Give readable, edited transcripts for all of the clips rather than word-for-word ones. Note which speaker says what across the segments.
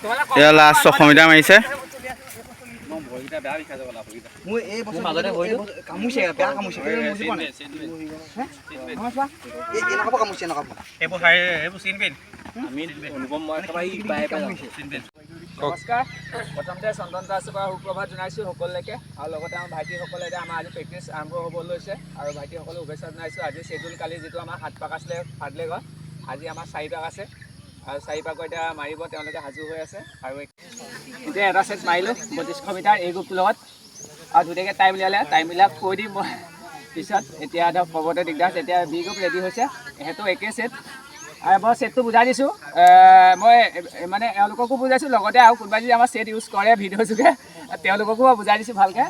Speaker 1: এয়া last 600 metre মাৰিছে।
Speaker 2: নমস্কাৰ, প্ৰথমতে চন্দন দাসৰ পৰা সুপ্ৰভাত জনাইছোঁ সকলোকে আৰু লগতে আমাৰ ভাইটিসকলে এতিয়া আমাৰ আজি প্ৰেক্টিছ আৰম্ভ হ'ব লৈছে আৰু ভাইটিসকলে শুভেচ্ছা জনাইছোঁ। আজি শ্বেডুল কালি যিটো আমাৰ 7 পাক আছিলে ফাটলেগত, আজি আমাৰ 4 পাক আছে আৰু 4 পাকৰ এতিয়া মাৰিব, তেওঁলোকে সাজু হৈ আছে। আৰু এতিয়া এটা ছেট মাৰিলোঁ 3200 মিটাৰ এই গ্ৰুপটোৰ লগত আৰু ধুনীয়াকৈ টাইম উলিয়ালে। টাইমবিলাক কৈ দিম মই পিছত। এতিয়া ধৰক ক'বতে দিগদাৰ আছে। এতিয়া বি গ্ৰুপ ৰেডি হৈছে, সেইটো একেই ছেট আৰু মই ছেটটো বুজাই দিছোঁ। মই মানে এওঁলোককো বুজাইছোঁ, লগতে আৰু কোনোবাই যদি আমাৰ ছেট ইউজ কৰে ভিডিঅ' যোগে তেওঁলোককো মই বুজাই দিছোঁ ভালকৈ।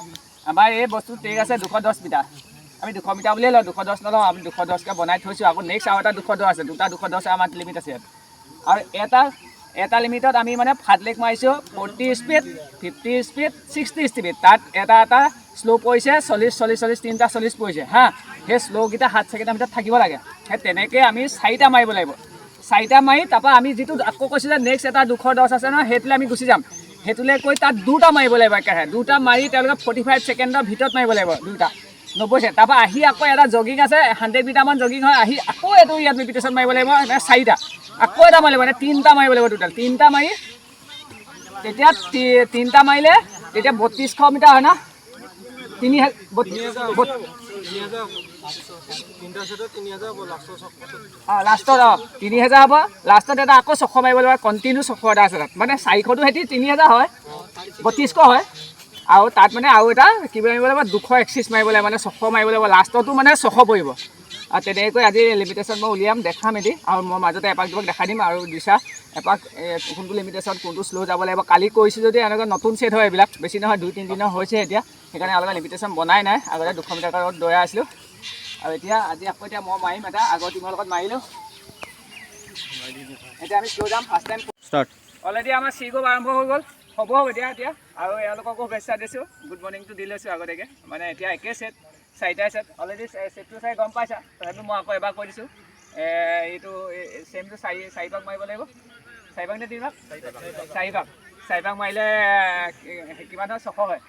Speaker 2: আমাৰ এই বস্তু ট্ৰেক আছে 210 মিটাৰ, আমি 200 মিটাৰ বুলিয়ে লওঁ, 210 নলওঁ। আমি 210কৈ বনাই থৈছোঁ। আকৌ নেক্সট আৰু এটা 210 আছে, দুটা 210 আমাৰ লিমিট আছে। আৰু এটা লিমিটত আমি মানে ফাটলেগ মাৰিছোঁ 40 স্পীড, 50 স্পীড, 60 স্পীড। তাত এটা শ্ল' পৰিছে 40 তিনিটা 40 পৰিছে হা। সেই শ্ল'কেইটা 7 ছেকেণ্ডৰ ভিতৰত থাকিব লাগে। সেই তেনেকৈ আমি 4টা মাৰিব লাগিব। 4টা মাৰি তাৰপৰা আমি যিটো আকৌ কৈছোঁ যে নেক্সট এটা 210 আছে নহয়, সেইটোলৈ আমি গুচি যাম। সেইটোলৈ কৈ তাত 2টা মাৰিব লাগিব একেৰাহে। 2টা মাৰি তেওঁলোকে 45 ছেকেণ্ডৰ ভিতৰত মাৰিব লাগিব 2টা 90 ছেকেণ্ড। তাৰপৰা আহি আকৌ এটা জগিং আছে 100 মিটাৰমান জগিং হয়, আহি আকৌ এইটো ইয়াত ৰিপিটেশ্যন মাৰিব লাগিব 4টা, আকৌ এটা মাৰিব মানে 3টা মাৰিব লাগিব টোটেল। 3টা মাৰি তেতিয়া 3টা মাৰিলে তেতিয়া 3200 মিটাৰ হয় ন, লাষ্টত 3000 হ'ব। লাষ্টত এটা আকৌ 600 মাৰিব লাগিব, কণ্টিনিউ 600 এটা আছে তাত। মানে 400টো সেহেঁতি 3000 হয়, 3200 হয়। আৰু তাত মানে আৰু এটা কিবা মাৰিব লাগিব 231 মাৰিব লাগিব, মানে 600 মাৰিব লাগিব। লাষ্টতো মানে 600 পৰিব। আৰু তেনেকৈ আজি লিমিটেশ্যন মই উলিয়াম, দেখাম এটি। আৰু মই মাজতে এপাক দুপাক দেখাই দিম আৰু দিছা এপাক কোনটো লিমিটেশ্যন কোনটো শ্ল' যাব লাগিব। কালি কৰিছোঁ যদি এনেকৈ নতুন ছেট হয় এইবিলাক, বেছি নহয় 2-3 দিনৰ হৈছে এতিয়া। সেইকাৰণে অলপ লিমিটেশ্যন বনাই নাই। আগতে 200 মিটাৰ লগত দৌৰাই আছিলোঁ আৰু আজি আকৌ এতিয়া মই মাৰিম এটা আগৰ টিমৰ লগত মাৰিলোঁ। এতিয়া আমি শ্ল' যাম ফাৰ্ষ্ট টাইম ষ্টাৰ্ট। অলৰেডি আমাৰ চি গ্ৰুপ আৰম্ভ হৈ গ'ল, হ'ব এতিয়া আৰু এওঁলোককো শুভেচ্ছা দিছোঁ, গুড মৰ্ণিংটো দি লৈছোঁ আগতীয়াকৈ। মানে এতিয়া একেই ছেট, 4টাই ছেট অলৰেডি। ছেটটো চাই গম পাইছা, তথাপিও মই আকৌ এবাৰ কৈ দিছোঁ। এইটো ছেমটো 4 পাক মাৰিব লাগিব। 4 পাক নে 3 পাক? 4 পাক মাৰিলে কিমান হয়? 600 হয়।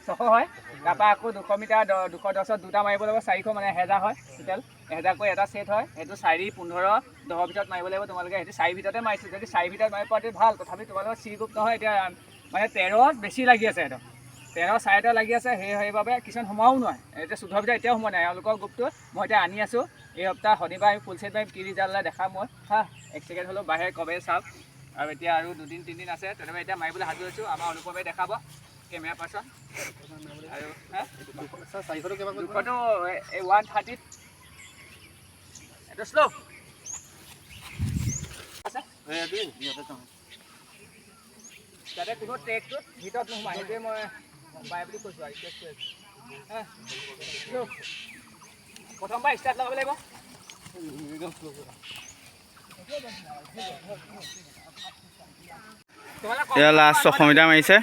Speaker 2: 600 হয়। তাৰপৰা আকৌ 200 মিটাৰ 210ত 2টা মাৰিব লাগিব, 400 মানে 1000 হয় টোটেল। 1000কৈ এটা ছেট হয়। সেইটো 4, 15, 10 ভিতৰত মাৰিব লাগিব তোমালোকে। সেইটো 4 ভিতৰতে মাৰিছোঁ। যদি 4 ভিতৰত মাৰিব পৰাটো ভাল, তথাপি তোমালোকৰ চি গ্ৰুপ নহয় এতিয়া, মানে 13 বেছি লাগি আছে। সেইটো 13 4 লাগি আছে, সেইবাবে কিছুমান সোমাও নোৱাৰে। এতিয়া 14 ভিতৰত এতিয়াও সোমোৱা নাই এওঁলোকৰ গ্ৰুপটো। মই এতিয়া আনি আছোঁ। এই সপ্তাহ শনিবাৰ আমি ফুল ছেট মাৰিম, কি ৰিজাল্ট ওলাই দেখাম মই হা। 1 ছেকেণ্ড হ'লেও বাঢ়ে কবে চাওক। আৰু এতিয়া আৰু 2-3 দিন আছে, তেনেকৈ এতিয়া মাৰিবলৈ সাজু হৈছোঁ। আমাৰ অনুপমে দেখাব কেমেৰা পাৰ্চন। আৰু 200টো 130 এইটো শ্ল' আছে যাতে কোনো ট্ৰেকটোত ভিতৰত নোসোমায়, সেইটোৱে মই বাই বুলি কৈছোঁ আৰু ৰিকুৱেষ্ট কৰি আছোঁ। প্ৰথমবাৰ ষ্টাৰ্ট লগাব লাগিব।
Speaker 1: এয়া লাষ্ট 600 মিটাৰ মাৰিছে।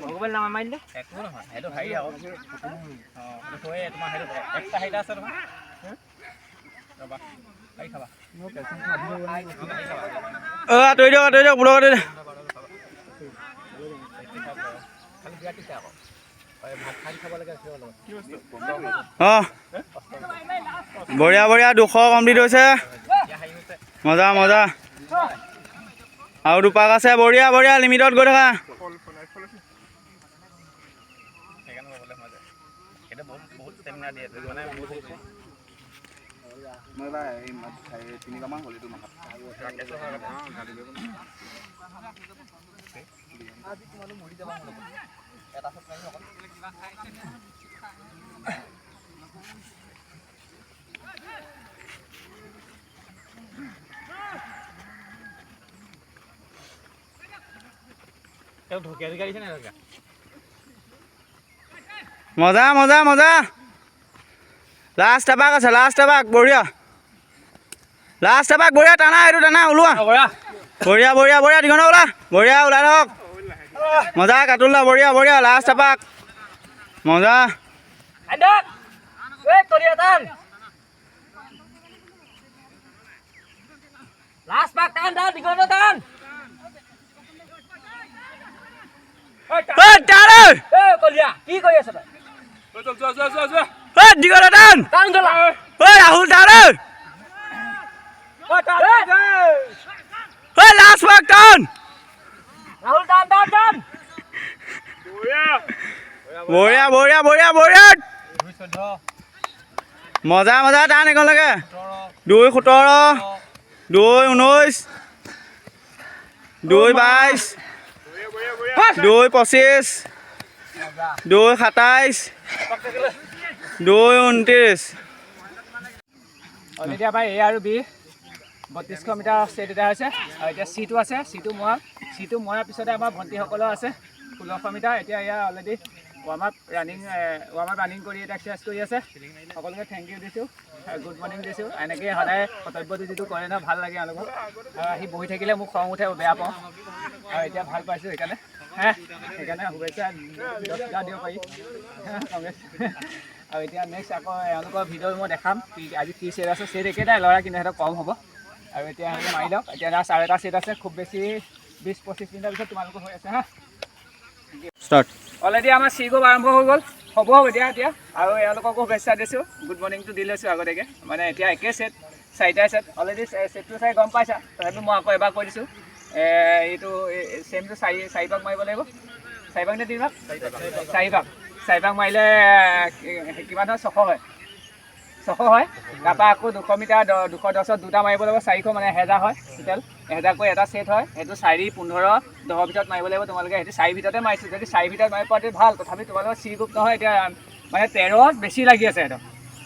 Speaker 2: ভগৱান নাম মাৰিলে একো নহয়, সেইটো হেৰি আকৌ তোমাৰ সেইটো এক্সট্ৰা হেৰি আছে নহয়।
Speaker 1: আঁতৰি দিয়ক ব্লগত অঁ বঢ়িয়া 200 কমপ্লিট হৈছে। মজা আৰু 2 পাক আছে। বঢ়িয়া লিমিটত গৈ থাকা। মজা লাষ্ট এপাক আছে লাষ্ট এপাক বঢ়িয়া লাষ্ট এপাক বঢ়িয়া টানা এইটো টানা ওলোৱা বঢ়িয়া বঢ়িয়া বঢ়িয়া দীঘল ওলা বঢ়িয়া ওলাই থাকক মজা কাটোলা বঢ়িয়া বঢ়িয়া লাষ্ট এপাক মজা
Speaker 2: লাষ্ট পাক টান টান দীঘল টান কলিয়া কি কৰি আছ তই
Speaker 1: দীঘল টান
Speaker 2: টান জ্বলা
Speaker 1: ৰাহুল টান লাষ্ট পাক টান
Speaker 2: ৰাহুল টান টান টান
Speaker 1: বঢ়িয়া বঢ়িয়া বঢ়িয়া বঢ়িয়া মজা মজা টান এখনলৈকে 2:17 2:19 2:22 2:25 2:27 2:29
Speaker 2: অলৰেডি আমাৰ এ আৰু বি 3200 মিটাৰ ষ্টেট এটা হৈছে আৰু এতিয়া চিটো আছে চিটো মৰাৰ পিছতে আমাৰ ভণ্টিসকলৰ আছে 1600 মিটাৰ এতিয়া এয়া অলৰেডি ৱাৰ্ম আপ ৰানিং কৰি এটা এক্সাৰচাইজ কৰি আছে সকলোকে থেংক ইউ দিছোঁ গুড মৰ্ণিং দিছোঁ এনেকৈ সদায় কৰ্তব্যটো যিটো কৰে ন ভাল লাগে এওঁলোকক আৰু আহি বহি থাকিলে মোক খং উঠে বেয়া পাওঁ আৰু এতিয়া ভাল পাইছোঁ সেইকাৰণে শুভেচ্ছা দিব পাৰি কংগ্ৰেছ আৰু এতিয়া নেক্সট আকৌ এওঁলোকৰ ভিডিঅ' মই দেখাম আজি কি ছেট আছে ছেট একেটাই ল'ৰা কিন্তু সিহঁতৰ কম হ'ব আৰু এতিয়া সিহঁতে মাৰি লওক এতিয়া আৰু এটা ছেট আছে খুব বেছি 20-25 মিনিটৰ পিছত তোমালোকৰ হৈ আছে হা
Speaker 1: ষ্টাৰ্ট
Speaker 2: অলৰেডি আমাৰ চি গ্ৰুপ আৰম্ভ হৈ গ'ল হ'ব এতিয়া আৰু এওঁলোককো শুভেচ্ছা দিছোঁ গুড মৰ্ণিংটো দি লৈছোঁ আগতীয়াকৈ মানে এতিয়া একে ছেট 4টাই ছেট অলৰেডি ছেটটো চাই গম পাইছা তথাপিও মই আকৌ এবাৰ কৈ দিছোঁ এইটো ছেমটো 4 ভাগ মাৰিব লাগিব 4 ভাগ নে 3 ভাগ 4 ভাগ মাৰিলে কিমান হয় 600 হয় 600 হয় তাৰপৰা আকৌ 200 মিটাৰ 210ত দুটা মাৰিব লাগিব 400 মানে 1000 হয় টোটেল 1000 কৈ এটা ছেট হয় সেইটো 4, 15, 10 ভিতৰত মাৰিব লাগিব তোমালোকে সেইটো 4 ভিতৰতে মাৰিছোঁ যদি 4 ভিতৰত মাৰিব পৰাটো ভাল তথাপি তোমালোকৰ চি গ্ৰুপ নহয় এতিয়া মানে 13 বেছি লাগি আছে সেইটো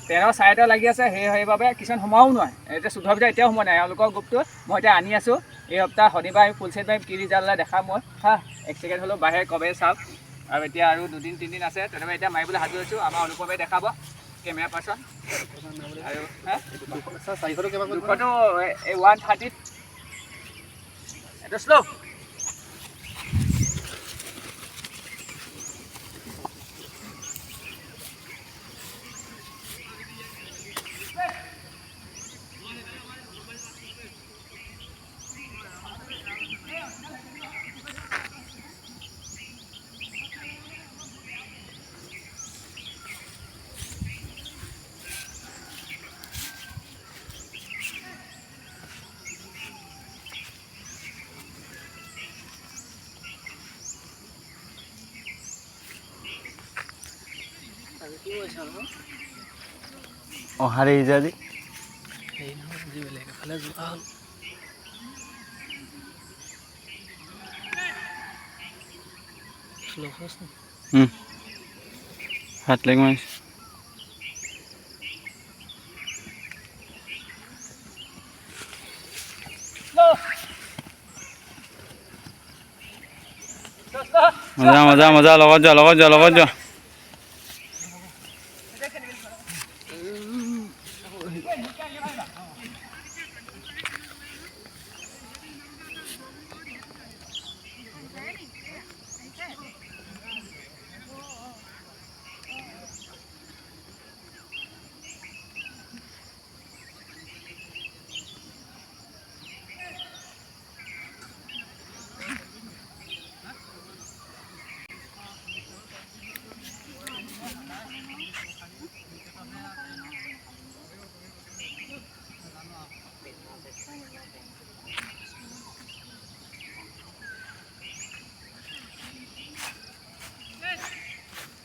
Speaker 2: 13 4 লাগি আছে সেইবাবে কিছুমান সোমাও নোৱাৰে এতিয়া 14 ভিতৰত এতিয়াও সোমোৱা নাই এওঁলোকৰ গ্ৰুপটো মই এতিয়া আনি আছোঁ এই সপ্তাহ শনিবাৰ আমি ফুল ছেট মাৰিম কি ৰিজাল্ট ওলাই দেখাম মই হা 1 ছেকেণ্ড হ'লেও বাঢ়ে কবে চাওক আৰু এতিয়া আৰু 2-3 দিন আছে তেনেকৈ এতিয়া মাৰিবলৈ সাজু হৈছোঁ আমাৰ অনুপমে দেখাব কেমেৰা পাৰ্চন আৰু 200টো 130 এইটো শ্ল'
Speaker 1: অহাৰে ইজাদি হাত লেগ মাৰিছে মজা মজা মজা লগত যোৱা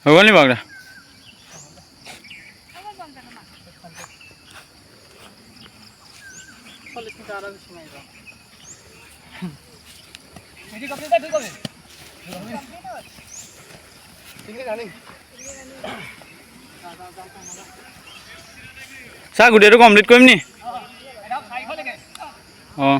Speaker 1: হৈ গ'ল নি বাগদা চা গোটেইটো কমপ্লিট কৰিম নি অঁ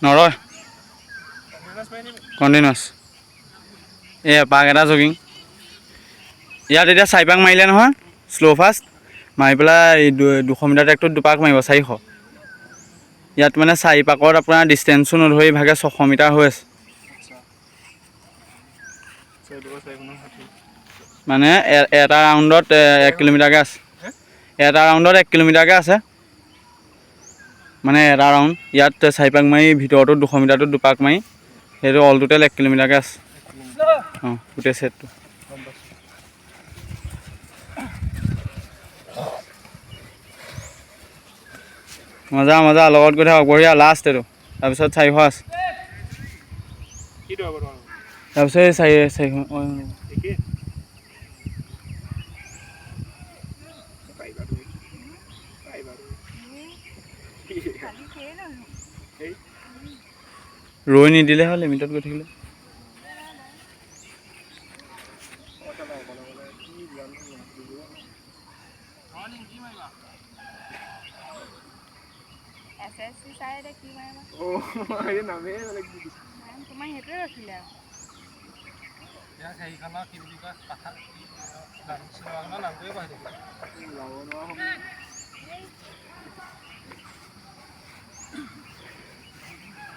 Speaker 1: নৰয় কণ্টিনিউৱাছ এই এপাক এটা জগিং ইয়াত এতিয়া 4 পাক মাৰিলে নহয় শ্ল' ফাষ্ট মাৰি পেলাই 200 মিটাৰ ট্ৰেকটোত 2 পাক মাৰিব 400 ইয়াত মানে 4 পাকত আপোনাৰ ডিষ্টেঞ্চো নধৰি ভাগে 600 মিটাৰ হৈ আছে মানে এটা ৰাউণ্ডত 1 কিলোমিটাৰকৈ আছে এটা ৰাউণ্ডত 1 কিলোমিটাৰকৈ আছে মানে এটা ৰাউণ্ড ইয়াত 4 পাক মাৰি ভিতৰটোত 200 মিটাৰটোত 2 পাক মাৰি সেইটো অল টোটেল 1 কিলোমিটাৰকৈ আছে অঁ গোটেই ছেটটো মজা মজা লগত গৈ থাকক বঢ়িয়া লাষ্ট এইটো তাৰপিছত 400 আছে তাৰপিছত 400 ৰৈ নিদিলে হ'ল লিমিটত গৈ থাকিলে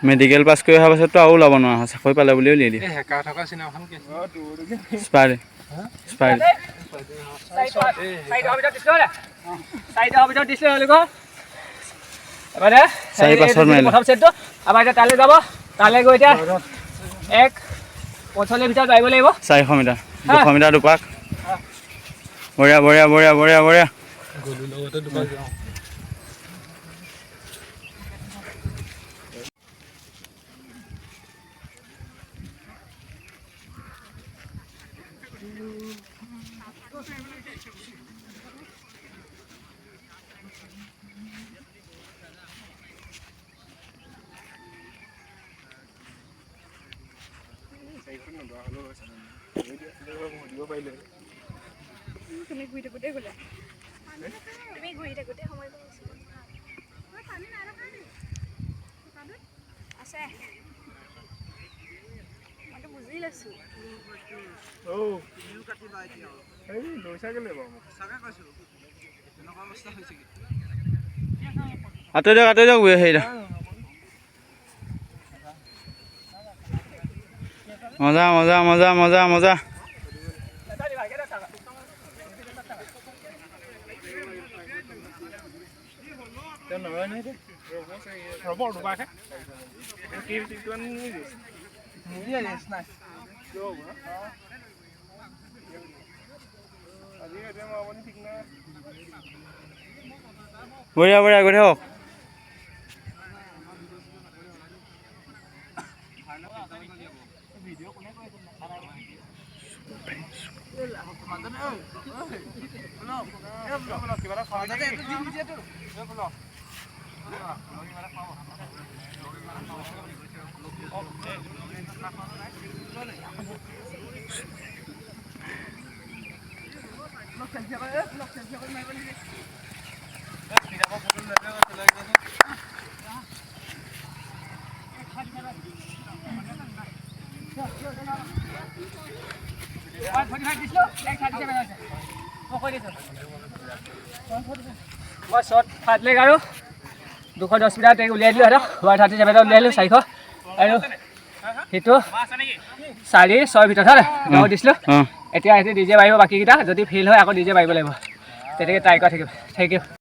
Speaker 1: মেডিকেল পাছ কৰি অহাৰ পাছততো আৰু ওলাব নোৱাৰা হয় চাকৰি পালে বুলিও উলিয়াই দিয়ে স্পাইডাৰ
Speaker 2: তালৈ যাব তালৈ গৈ এতিয়া 1:45 ভিতৰত পাৰিব লাগিব
Speaker 1: 400 মিটাৰ 200 মিটাৰ 2 পাক বঢ়িয়া বঢ়িয়া বঢ়িয়া বঢ়িয়া বঢ়িয়া
Speaker 3: তুমি ঘূৰি থাকোঁতে গ'লা তুমি ঘূৰি থাকোঁতে সময় আছে মইতো বুজি লৈছোঁ
Speaker 1: আঁতৰি দিয়ক হেৰিটা মজা মজা মজা মজা মজা বঢ়িয়া বঢ়িয়া গৈ থাকক
Speaker 2: মই শ্বৰ্ট 5 লেগ আৰু 210 মিটাৰ ট্ৰেক উলিয়াই দিলোঁ সিহঁতক 137 উলিয়াই দিলোঁ 400 আৰু সেইটো 4-6 ভিতৰত হয় দিছিলোঁ এতিয়া সিহঁতে নিজে পাৰিব বাকীকেইটা যদি ফেইল হয় আকৌ নিজে পাৰিব লাগিব তেনেকৈ ট্ৰাই কৰা থাকিব থেংক ইউ